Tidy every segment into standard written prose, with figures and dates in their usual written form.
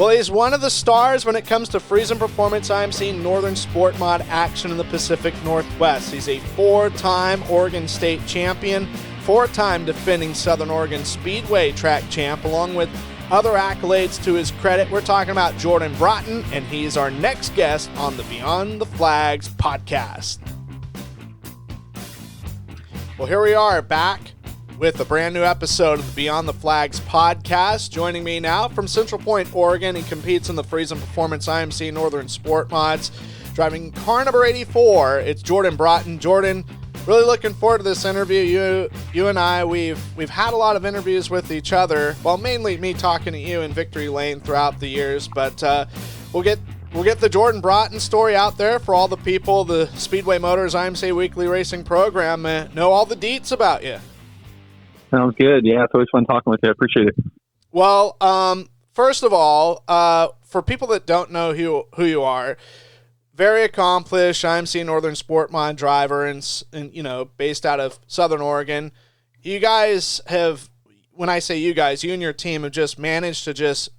Well, he's one of the stars when it comes to Friesen Performance IMC Northern Sport Mod action in the Pacific Northwest. He's a 4-time Oregon State champion, 4-time defending Southern Oregon Speedway track champ, along with other accolades to his credit. We're talking about Jorddon Braaten, and he's our next guest on the Beyond the Flags podcast. Well, here we are back with a brand new episode of the Beyond the Flags podcast. Joining me now from Central Point, Oregon, he competes in the Friesen Performance IMC Northern Sport Mods, driving car number 84. It's Jorddon Braaten. Jorddon, really looking forward to this interview. You and I, we've had a lot of interviews with each other. Well, mainly me talking to you in Victory Lane throughout the years, but we'll get the Jorddon Braaten story out there for all the people, the Speedway Motors IMC Weekly Racing Program, know all the deets about you. Sounds good. Yeah, it's always fun talking with you. I appreciate it. Well, first of all, for people that don't know who you are, very accomplished IMC Northern Sport Mod driver and based out of Southern Oregon. You guys have, when I say you guys, you and your team have just managed to just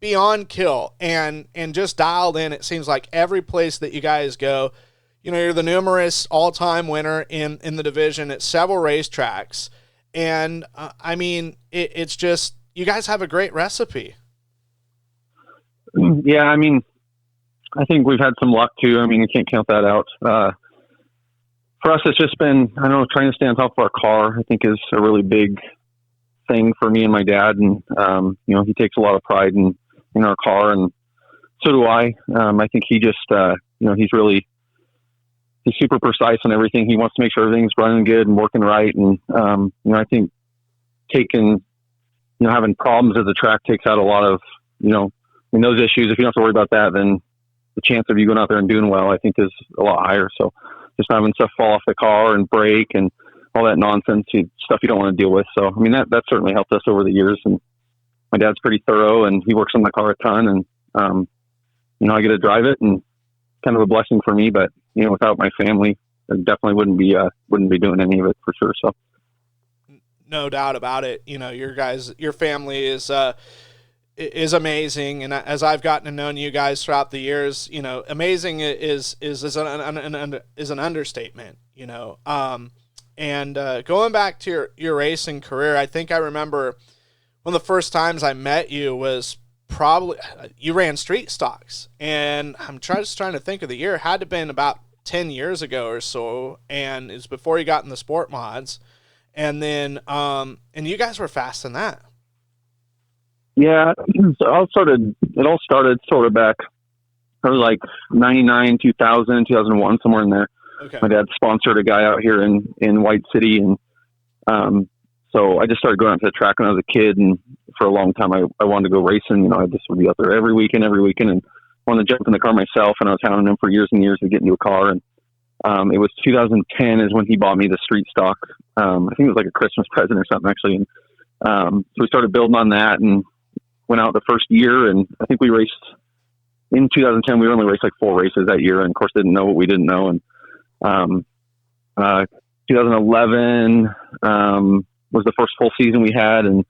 be on kill and just dialed in. It seems like every place that you guys go, you're the numerous all-time winner in the division at several racetracks. And, it's just, you guys have a great recipe. Yeah, I think we've had some luck, too. You can't count that out. For us, it's just been, trying to stay on top of our car, I think, is a really big thing for me and my dad. And, he takes a lot of pride in our car, and so do I. I think he just, he's super precise on everything. He wants to make sure everything's running good and working right. And, I think having problems at the track takes out a lot of, those issues. If you don't have to worry about that, then the chance of you going out there and doing well, I think, is a lot higher. So just having stuff fall off the car and break and all that nonsense, stuff you don't want to deal with. So, that certainly helped us over the years. And my dad's pretty thorough and he works on the car a ton. And, I get to drive it, and kind of a blessing for me, but without my family, I definitely wouldn't be doing any of it for sure. So no doubt about it. Your family is amazing. And as I've gotten to know you guys throughout the years, amazing is an understatement, and going back to your racing career, I think I remember one of the first times I met you was probably you ran street stocks, and I'm just trying to think of the year. It had to have been about 10 years ago or so, and it was before you got in the sport mods, and then and you guys were fast in that. Yeah, so it all started sort of back probably like 99, 2000, 2001, somewhere in there. Okay. My dad sponsored a guy out here in White City, and so I just started going out to the track when I was a kid, and for a long time I wanted to go racing. I just would be out there every weekend, and wanted to jump in the car myself, and I was hounding him for years and years to get into a car. And it was 2010 is when he bought me the street stock. I think it was like a Christmas present or something, actually. And so we started building on that and went out the first year, and I think we raced in 2010. We only raced like 4 races that year, and of course didn't know what we didn't know. And 2011 was the first full season we had, and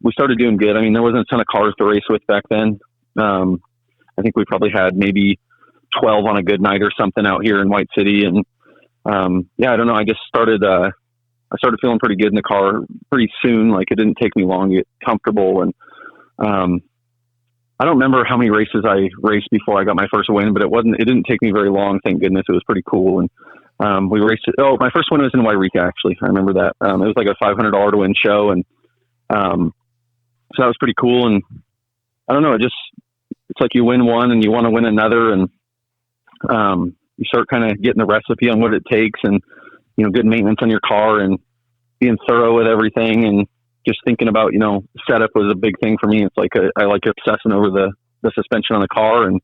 we started doing good. There wasn't a ton of cars to race with back then. I think we probably had maybe 12 on a good night or something out here in White City. And I don't know. I just started feeling pretty good in the car pretty soon. Like, it didn't take me long to get comfortable. And I don't remember how many races I raced before I got my first win, but it didn't take me very long. Thank goodness. It was pretty cool. And we raced it. Oh, my first win was in Wairika, actually. I remember that. It was like a $500 to win show. And so that was pretty cool. And I don't know, it's like you win one and you want to win another, and you start kind of getting the recipe on what it takes, and good maintenance on your car and being thorough with everything, and just thinking about setup was a big thing for me. It's like I like obsessing over the suspension on the car, and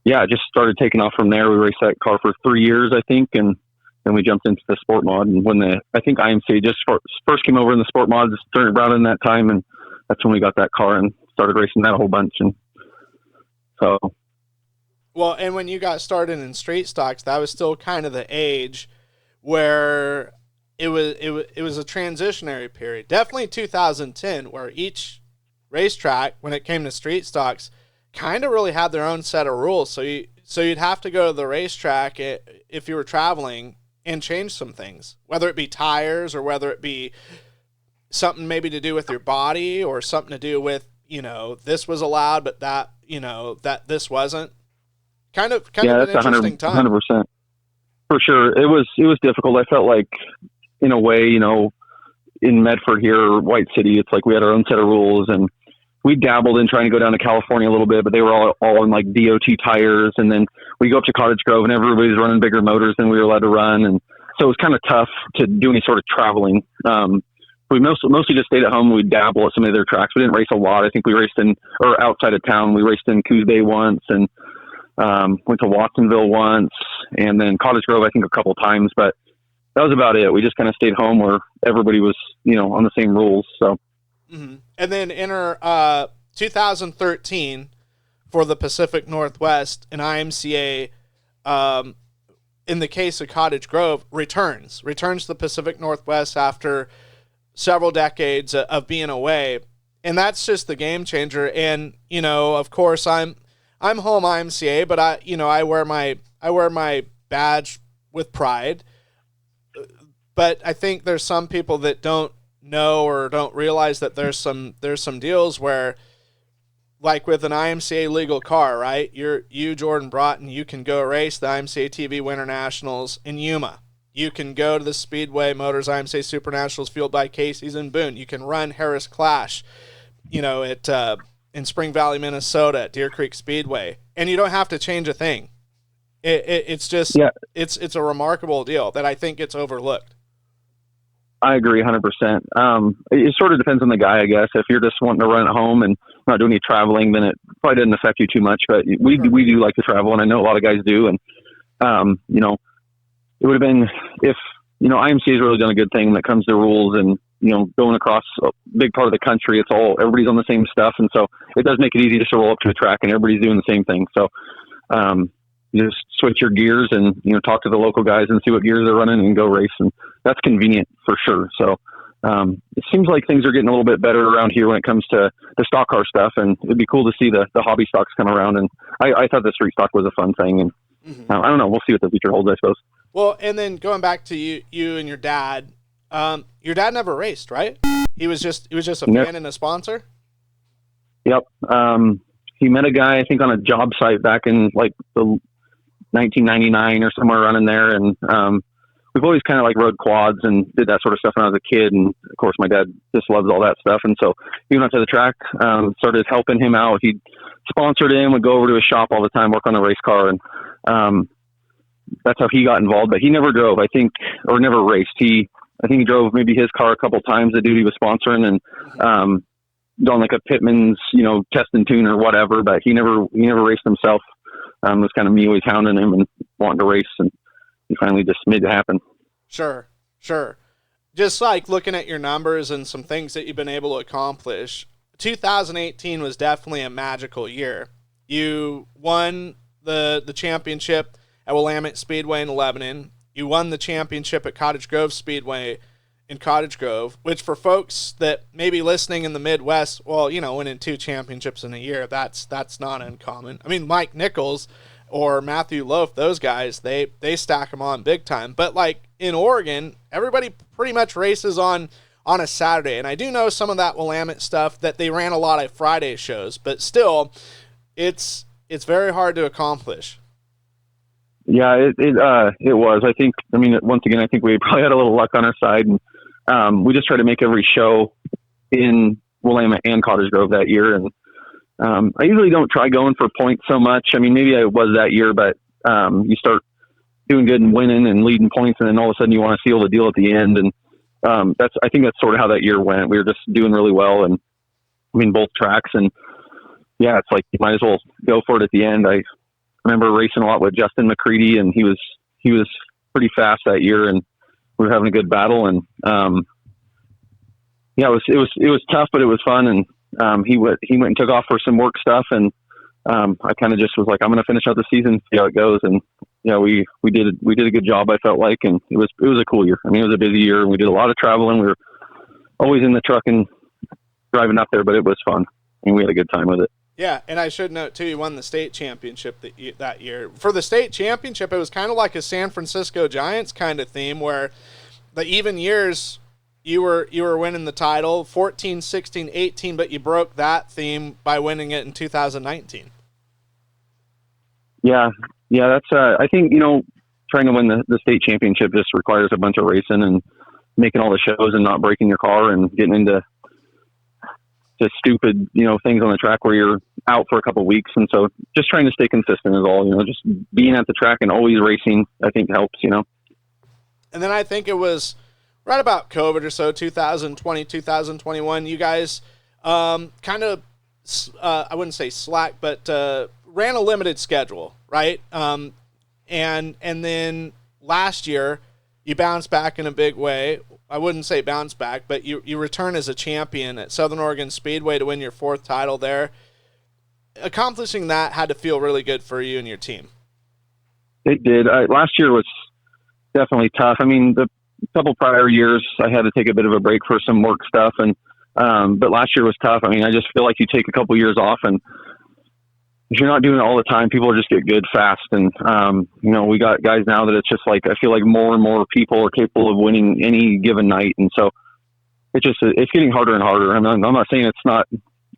it just started taking off from there. We raced that car for 3 years, I think, and then we jumped into the sport mod. And when I think IMCA just first came over in the sport mods, turned around in that time, and that's when we got that car and started racing that a whole bunch. And so, well, and when you got started in street stocks, that was still kind of the age where it was a transitionary period. Definitely 2010, where each racetrack, when it came to street stocks, kind of really had their own set of rules. So you'd have to go to the racetrack if you were traveling and change some things, whether it be tires or whether it be something maybe to do with your body or something to do with, this was allowed, but that, that this wasn't. Kind of an interesting time. 100%. For sure. It was difficult. I felt like, in a way, in Medford here, or White City, it's like we had our own set of rules, and we dabbled in trying to go down to California a little bit, but they were all on like DOT tires. And then we go up to Cottage Grove and everybody's running bigger motors than we were allowed to run. And so it was kind of tough to do any sort of traveling. We mostly just stayed at home. We'd dabble at some of their tracks. We didn't race a lot. I think we raced outside of town. We raced in Coos Bay once, and went to Watsonville once, and then Cottage Grove, I think, a couple of times, but that was about it. We just kind of stayed home where everybody was, on the same rules. So, And then enter 2013 for the Pacific Northwest, and IMCA, in the case of Cottage Grove, returns to the Pacific Northwest after several decades of being away, and that's just the game changer. And of course, I'm home IMCA, but I wear my badge with pride. But I think there's some people that don't know or don't realize that there's some deals where, like with an IMCA legal car, right? You Jorddon Braaten, you can go race the IMCA TV Winter Nationals in Yuma. You can go to the Speedway Motors IMCA Super Nationals fueled by Casey's in Boone. You can run Harris Clash, in Spring Valley, Minnesota at Deer Creek Speedway, and you don't have to change a thing. It's just, it's a remarkable deal that I think gets overlooked. I agree 100%. It sort of depends on the guy, I guess. If you're just wanting to run at home and not doing any traveling, then it probably doesn't affect you too much, but we do like to travel, and I know a lot of guys do. And, it would have been, if, IMC has really done a good thing when it comes to rules and, going across a big part of the country, everybody's on the same stuff. And so it does make it easy just to roll up to the track and everybody's doing the same thing. So, you just switch your gears and, talk to the local guys and see what gears they're running and go race. And that's convenient for sure. So, it seems like things are getting a little bit better around here when it comes to the stock car stuff. And it'd be cool to see the hobby stocks come around. And I thought the street stock was a fun thing. And I don't know, we'll see what the future holds, I suppose. Well, and then going back to you and your dad, your dad never raced, right? He was just a fan and a sponsor. Yep. He met a guy, I think, on a job site back in like the 1999 or somewhere around in there. And, we've always kind of like rode quads and did that sort of stuff when I was a kid. And of course my dad just loves all that stuff. And so he went out to the track, started helping him out. He sponsored him, would go over to his shop all the time, work on the race car. And, that's how he got involved, but he never drove, I think, or never raced. I think he drove maybe his car a couple times, the dude he was sponsoring, and, done like a Pitman's, test and tune or whatever, but he never raced himself. It was kind of me always hounding him and wanting to race, and he finally just made it happen. Sure. Just like looking at your numbers and some things that you've been able to accomplish, 2018 was definitely a magical year. You won the championship at Willamette Speedway in Lebanon. You won the championship at Cottage Grove Speedway in Cottage Grove, which for folks that may be listening in the Midwest, well, winning 2 championships in a year, that's not uncommon. I mean, Mike Nichols or Matthew Loaf, those guys, they stack them on big time. But like in Oregon, everybody pretty much races on a Saturday. And I do know some of that Willamette stuff that they ran a lot of Friday shows, but still it's very hard to accomplish. Yeah, it was. Once again, I think we probably had a little luck on our side, and we just tried to make every show in Willamette and Cottage Grove that year. And I usually don't try going for points so much. I mean, maybe I was that year, but you start doing good and winning and leading points, and then all of a sudden you want to seal the deal at the end. And I think that's sort of how that year went. We were just doing really well, and both tracks. And yeah, it's like you might as well go for it at the end. I remember racing a lot with Justin McCready, and he was pretty fast that year, and we were having a good battle. And it was tough, but it was fun. And he went and took off for some work stuff, and I kind of just was like, I'm going to finish out the season, see how it goes. And we did a good job, I felt like, and it was a cool year. I mean, it was a busy year, and we did a lot of traveling. We were always in the truck and driving up there, but it was fun. and we had a good time with it. Yeah, and I should note, too, you won the state championship that year. For the state championship, it was kind of like a San Francisco Giants kind of theme where the even years you were winning the title, 14, 16, 18, but you broke that theme by winning it in 2019. Yeah, that's I think, trying to win the state championship just requires a bunch of racing and making all the shows and not breaking your car and getting into just stupid, things on the track where you're out for a couple of weeks. And so just trying to stay consistent is all, just being at the track and always racing, I think helps, And then I think it was right about COVID or so, 2020, 2021, you guys kind of, I wouldn't say slack, but ran a limited schedule, right? And then last year you bounced back in a big way. I wouldn't say bounce back, but you return as a champion at Southern Oregon Speedway to win your 4th title there. Accomplishing that had to feel really good for you and your team. It did. Last year was definitely tough. I mean, the couple prior years I had to take a bit of a break for some work stuff, and but last year was tough. I mean, I just feel like you take a couple years off, and if you're not doing it all the time, people just get good fast. And, we got guys now that it's just like, I feel like more and more people are capable of winning any given night. And so it's getting harder and harder. I'm not saying it's not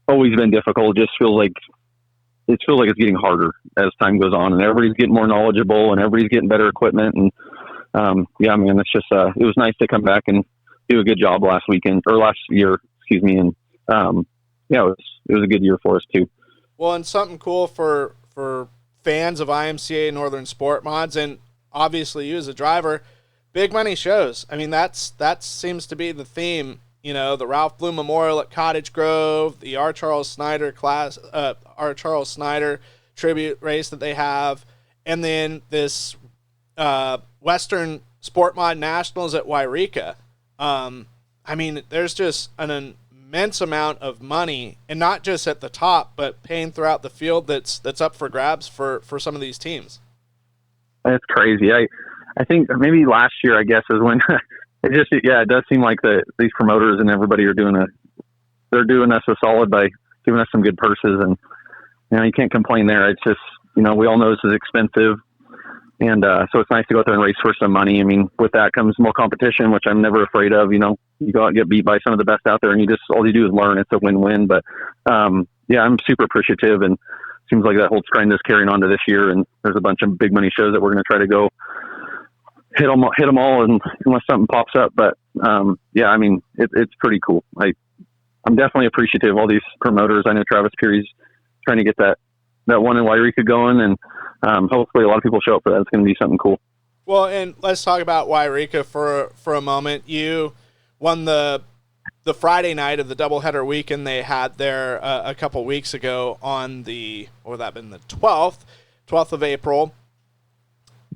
always been difficult. It just feels like it's getting harder as time goes on, and everybody's getting more knowledgeable and everybody's getting better equipment. And, it's just, it was nice to come back and do a good job last year, excuse me. And, it was a good year for us too. Well, and something cool for fans of IMCA Northern SportMods, and obviously you as a driver, big money shows. I mean, that seems to be the theme. The Ralph Bloom Memorial at Cottage Grove, the R. Charles Snyder tribute race that they have, and then this Western SportMod Nationals at Wairika. There's just an immense amount of money, and not just at the top, but paying throughout the field that's up for grabs for some of these teams. That's crazy. I think maybe last year, I guess, is when it does seem like these promoters and everybody they're doing us a solid by giving us some good purses, and you can't complain there. It's just we all know this is expensive, and so it's nice to go out there and race for some money. I mean, with that comes more competition, which I'm never afraid of. You go out and get beat by some of the best out there, and all you do is learn. It's a win-win. But I'm super appreciative, and it seems like that whole trend is carrying on to this year. And there's a bunch of big money shows that we're going to try to go hit them all, and unless something pops up. But it's pretty cool. I'm definitely appreciative of all these promoters. I know Travis Peary's trying to get that one in Wairika going, and hopefully a lot of people show up for that. It's going to be something cool. Well, and let's talk about Wairika for a moment. You won the Friday night of the doubleheader weekend they had there a couple weeks ago on the 12th of April.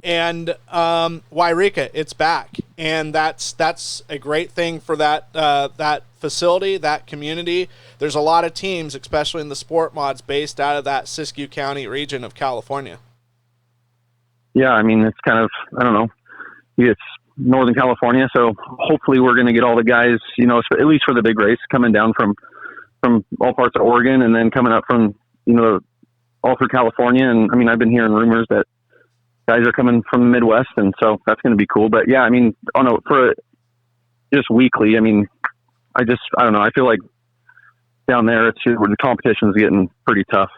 And Wairika, it's back, and that's a great thing for that facility, that community. There's a lot of teams, especially in the SportMods, based out of that Siskiyou County region of California. Yeah, I mean, it's kind of, I don't know, it's Northern California, so hopefully we're going to get all the guys, at least for the big race, coming down from all parts of Oregon, and then coming up from, all through California. And I mean, I've been hearing rumors that guys are coming from the Midwest, and so that's going to be cool. But yeah, I mean, for just weekly, I mean, I don't know. I feel like down there, it's just where the competition is getting pretty tough.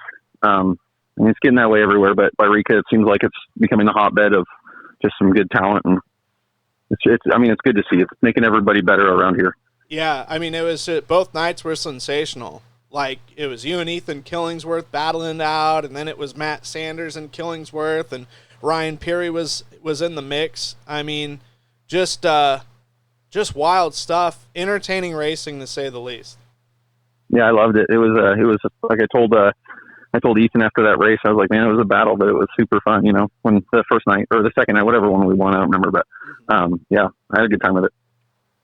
And it's getting that way everywhere, but Wairika, it seems like it's becoming a hotbed of just some good talent, and it's good to see. It's making everybody better around here. Yeah, I mean, it was both nights were sensational. Like, it was you and Ethan Killingsworth battling it out, and then it was Matt Sanders and Killingsworth, and Ryan Peary was in the mix. I mean, just wild stuff, entertaining racing to say the least. Yeah, I loved it. It was like I told Ethan after that race, I was like, man, it was a battle, but it was super fun. When the first night or the second night, whatever one we won, I don't remember, but I had a good time with it.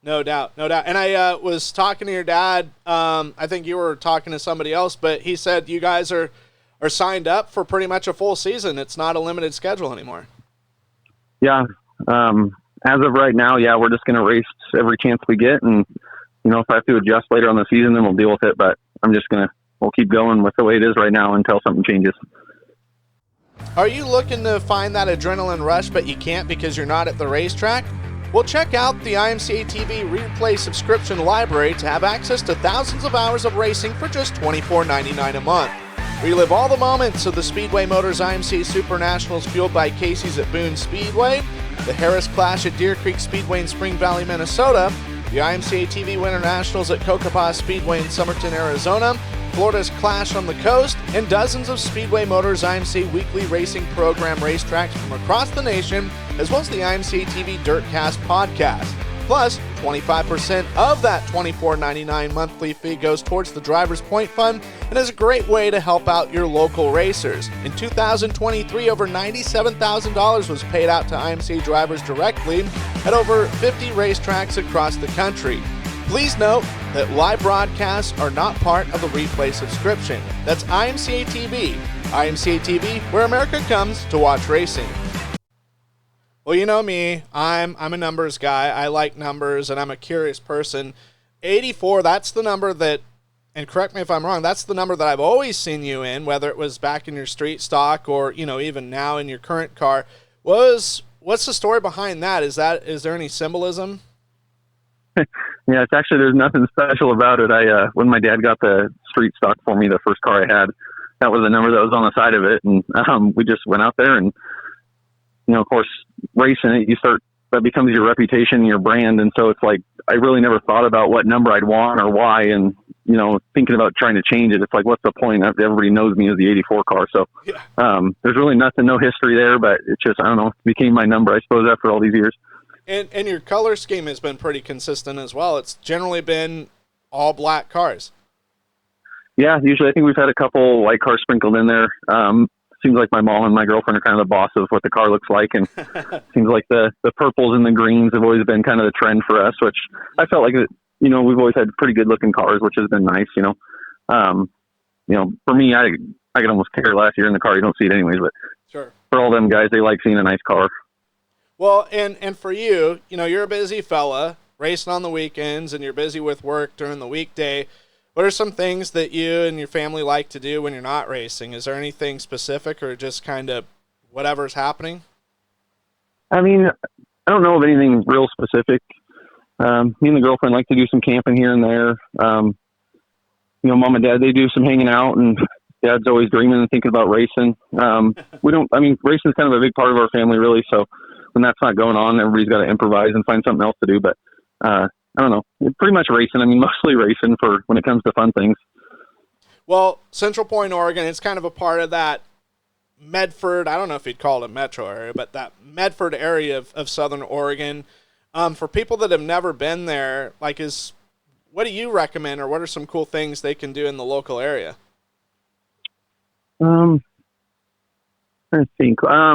No doubt. And I was talking to your dad. I think you were talking to somebody else, but he said you guys are signed up for pretty much a full season. It's not a limited schedule anymore. Yeah. As of right now, yeah, we're just going to race every chance we get. And, if I have to adjust later on the season, then we'll deal with it. But I'm just going to we'll keep going with the way it is right now until something changes. Are you looking to find that adrenaline rush, but you can't because you're not at the racetrack? Well, check out the IMCA TV Replay subscription library to have access to thousands of hours of racing for just $24.99 a month. Relive all the moments of the Speedway Motors IMCA Super Nationals fueled by Casey's at Boone Speedway, the Harris Clash at Deer Creek Speedway in Spring Valley, Minnesota, the IMCA TV Winter Nationals at Cocopah Speedway in Somerton, Arizona, Florida's Clash on the Coast, and dozens of Speedway Motors IMCA weekly racing program racetracks from across the nation, as well as the IMCA TV Dirtcast podcast. Plus, 25% of that $24.99 monthly fee goes towards the Drivers Point Fund and is a great way to help out your local racers. In 2023, over $97,000 was paid out to IMCA drivers directly at over 50 racetracks across the country. Please note that live broadcasts are not part of the replay subscription. That's IMCA TV. IMCA TV, where America comes to watch racing. Well, you know me, I'm a numbers guy. I like numbers, and I'm a curious person. 84, that's the number that, and correct me if I'm wrong, that's the number that I've always seen you in, whether it was back in your street stock or, even now in your current car. What's the story behind that? Is there any symbolism? Yeah, it's actually, there's nothing special about it. When my dad got the street stock for me, the first car I had, that was the number that was on the side of it. And we just went out there and, of course, racing it, that becomes your reputation, your brand. And so it's like, I really never thought about what number I'd want or why. And, thinking about trying to change it, it's like, what's the point? Everybody knows me as the 84 car. So there's really no history there, but it's just, I don't know, it became my number, I suppose, after all these years. And your color scheme has been pretty consistent as well. It's generally been all black cars. Yeah, usually I think we've had a couple white cars sprinkled in there. Seems like my mom and my girlfriend are kind of the boss of what the car looks like, and seems like the purples and the greens have always been kind of the trend for us, which I felt like, we've always had pretty good looking cars, which has been nice, for me, I could almost care less. You're in the car, you don't see it anyways, but sure. For all them guys, they like seeing a nice car. Well, and for you, you're a busy fella, racing on the weekends, and you're busy with work during the weekday. What are some things that you and your family like to do when you're not racing? Is there anything specific or just kind of whatever's happening? I mean, I don't know of anything real specific. Me and the girlfriend like to do some camping here and there. Mom and dad, they do some hanging out, and dad's always dreaming and thinking about racing. Racing's kind of a big part of our family, really. So when that's not going on, everybody's got to improvise and find something else to do. But, I don't know. Pretty much racing. Mostly racing for when it comes to fun things. Well, Central Point, Oregon, it's kind of a part of that Medford, I don't know if you'd call it a metro area, but that Medford area of Southern Oregon. For people that have never been there, what do you recommend, or what are some cool things they can do in the local area? I think. I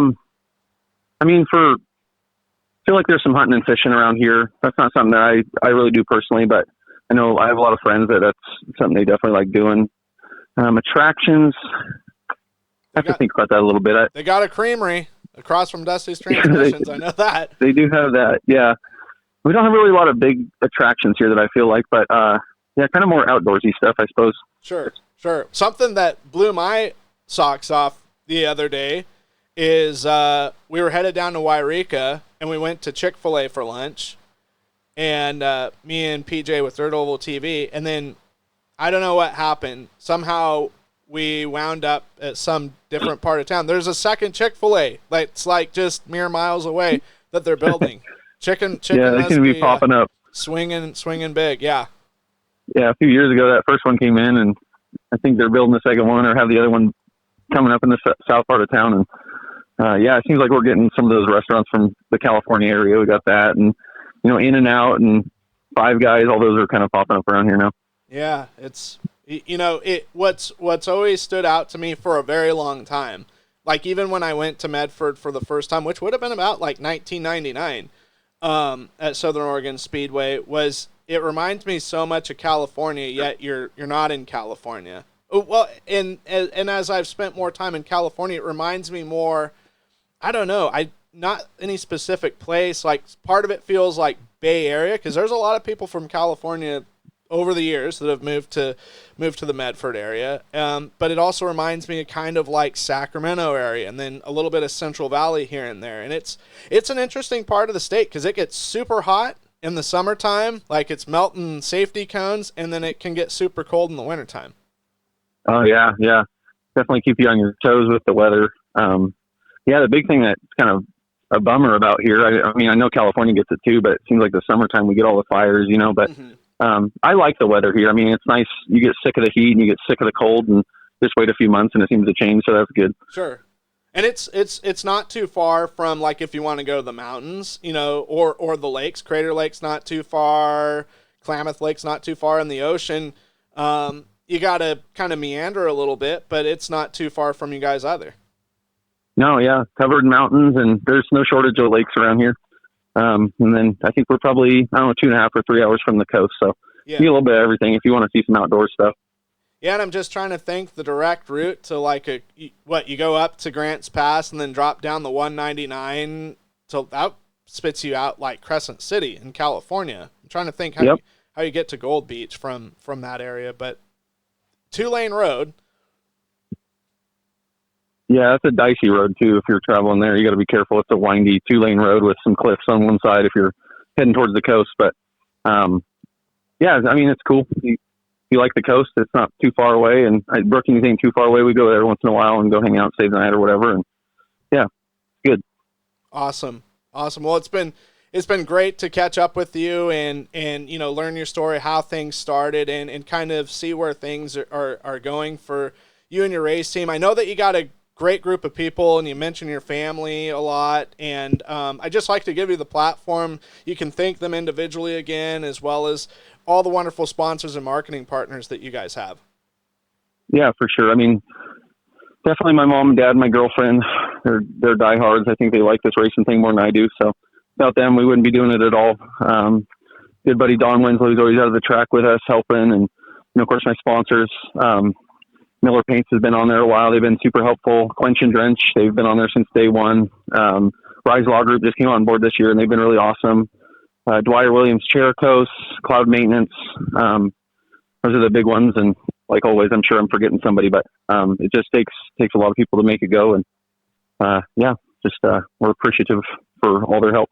feel like there's some hunting and fishing around here. That's not something that I really do personally, but I know I have a lot of friends that's something they definitely like doing. Attractions, I have to think about that a little bit. They got a creamery across from Dusty's Transmissions. I know that. They do have that, yeah. We don't have really a lot of big attractions here that I feel like, but kind of more outdoorsy stuff, I suppose. Sure. Something that blew my socks off the other day is we were headed down to Wairika, and we went to Chick-fil-A for lunch, and me and PJ with Third Oval TV, and then I don't know what happened. Somehow we wound up at some different part of town. There's a second Chick-fil-A, it's just mere miles away that they're building. Chicken. Yeah, they can be popping up, swinging big. Yeah. Yeah, a few years ago that first one came in, and I think they're building the second one or have the other one coming up in the south part of town, and it seems like we're getting some of those restaurants from the California area. We got that, and In-N-Out and Five Guys. All those are kind of popping up around here now. Yeah, it's what's always stood out to me for a very long time. Even when I went to Medford for the first time, which would have been about 1999, at Southern Oregon Speedway, was it reminds me so much of California. Yet you're not in California. Well, and as I've spent more time in California, it reminds me more. I don't know. Not any specific place. Part of it feels like Bay Area, because there's a lot of people from California over the years that have moved to the Medford area. But it also reminds me of kind of like Sacramento area, and then a little bit of Central Valley here and there. And it's an interesting part of the state because it gets super hot in the summertime, like it's melting safety cones, and then it can get super cold in the wintertime. Oh yeah. Definitely keep you on your toes with the weather. The big thing that's kind of a bummer about here, I mean, I know California gets it too, but it seems like the summertime we get all the fires, but I like the weather here. I mean, it's nice. You get sick of the heat and you get sick of the cold, and just wait a few months and it seems to change. So that's good. Sure. And it's not too far from, like, if you want to go to the mountains, or the lakes. Crater Lake's not too far. Klamath Lake's not too far in the ocean. You got to kind of meander a little bit, but it's not too far from you guys either. No, yeah, covered in mountains, and there's no shortage of lakes around here. And then I think we're probably, 2.5 or 3 hours from the coast. So you get a little bit of everything if you want to see some outdoor stuff. Yeah, and I'm just trying to think the direct route to you go up to Grants Pass and then drop down the 199 till that spits you out like Crescent City in California. I'm trying to think how you get to Gold Beach from that area, but 2-lane road. Yeah, that's a dicey road too. If you're traveling there, you got to be careful. It's a windy 2-lane road with some cliffs on one side if you're heading towards the coast. But it's cool. If you like the coast, it's not too far away, and Brookings ain't too far away. We go there once in a while and go hang out, and stay the night or whatever. And yeah, good. Awesome. Well, it's been great to catch up with you and learn your story, how things started, and kind of see where things are going for you and your race team. I know that you got a great group of people, and you mention your family a lot, and I just like to give you the platform. You can thank them individually again, as well as all the wonderful sponsors and marketing partners that you guys have. Yeah, for sure. I mean, definitely my mom and dad and my girlfriend, they're diehards. I think they like this racing thing more than I do. So without them, we wouldn't be doing it at all. Good buddy Don Winslow, who's always out of the track with us helping, and of course my sponsors. Miller Paints has been on there a while. They've been super helpful. Quench and Drench, they've been on there since day one. Rise Law Group just came on board this year, and they've been really awesome. Dwyer Williams, Chericos, Cloud Maintenance. Those are the big ones. And like always, I'm sure I'm forgetting somebody, but it just takes a lot of people to make it go. And we're appreciative for all their help.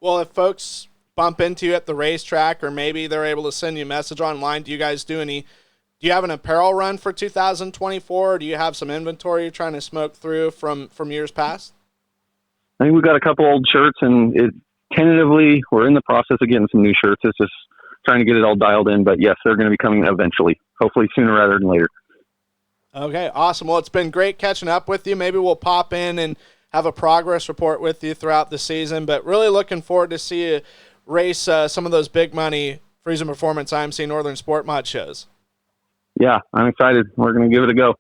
Well, if folks bump into you at the racetrack, or maybe they're able to send you a message online, do you have an apparel run for 2024, or do you have some inventory you're trying to smoke through from years past? I think we've got a couple old shirts, and tentatively we're in the process of getting some new shirts. It's just trying to get it all dialed in, but yes, they're going to be coming eventually, hopefully sooner rather than later. Okay, awesome. Well, it's been great catching up with you. Maybe we'll pop in and have a progress report with you throughout the season, but really looking forward to see you race some of those big money Friesen Performance IMC Northern SportMods shows. Yeah, I'm excited. We're going to give it a go.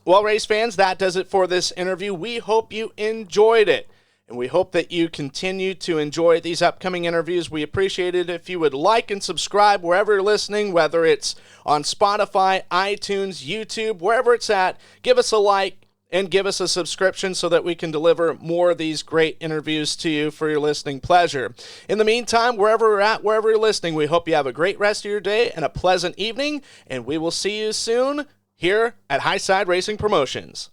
Well, race fans, that does it for this interview. We hope you enjoyed it, and we hope that you continue to enjoy these upcoming interviews. We appreciate it if you would like and subscribe wherever you're listening, whether it's on Spotify, iTunes, YouTube, wherever it's at. Give us a like and give us a subscription so that we can deliver more of these great interviews to you for your listening pleasure. In the meantime, wherever we're at, wherever you're listening, we hope you have a great rest of your day and a pleasant evening, and we will see you soon here at Highside Racing Promotions.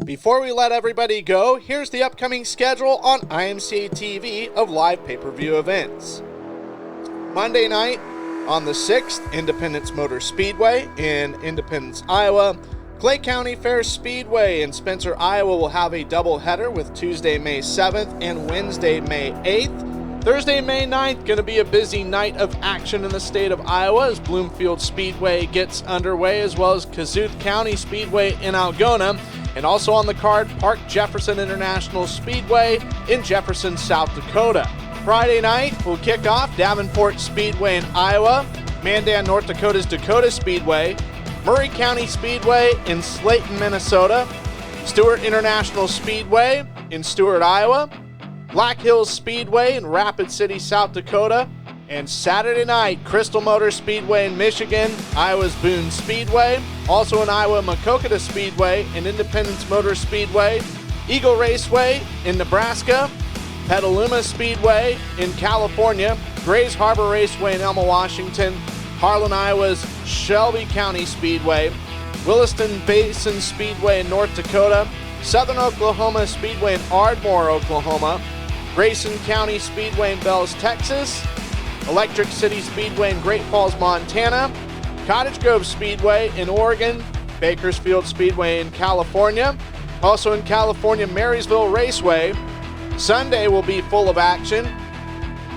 Before we let everybody go, here's the upcoming schedule on IMCA TV of live pay-per-view events. Monday night on the 6th, Independence Motor Speedway in Independence, Iowa. Clay County Fair Speedway in Spencer, Iowa will have a doubleheader with Tuesday, May 7th and Wednesday, May 8th. Thursday, May 9th, going to be a busy night of action in the state of Iowa as Bloomfield Speedway gets underway, as well as Kazooth County Speedway in Algona. And also on the card, Park Jefferson International Speedway in Jefferson, South Dakota. Friday night, we'll kick off Davenport Speedway in Iowa, Mandan, North Dakota's Dakota Speedway, Murray County Speedway in Slayton, Minnesota, Stewart International Speedway in Stewart, Iowa, Black Hills Speedway in Rapid City, South Dakota, and Saturday night, Crystal Motor Speedway in Michigan, Iowa's Boone Speedway, also in Iowa, Makokata Speedway and Independence Motor Speedway, Eagle Raceway in Nebraska, Petaluma Speedway in California, Grays Harbor Raceway in Elma, Washington, Harlan, Iowa's Shelby County Speedway, Williston Basin Speedway in North Dakota, Southern Oklahoma Speedway in Ardmore, Oklahoma, Grayson County Speedway in Bells, Texas, Electric City Speedway in Great Falls, Montana, Cottage Grove Speedway in Oregon, Bakersfield Speedway in California. Also in California, Marysville Raceway. Sunday will be full of action,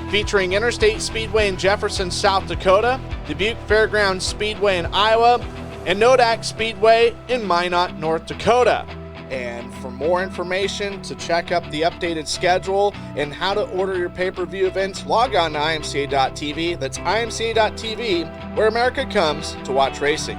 featuring Interstate Speedway in Jefferson, South Dakota, Dubuque Fairgrounds Speedway in Iowa, and Nodak Speedway in Minot, North Dakota. And for more information, to check up the updated schedule and how to order your pay-per-view events, log on to imca.tv. That's imca.tv, where America comes to watch racing.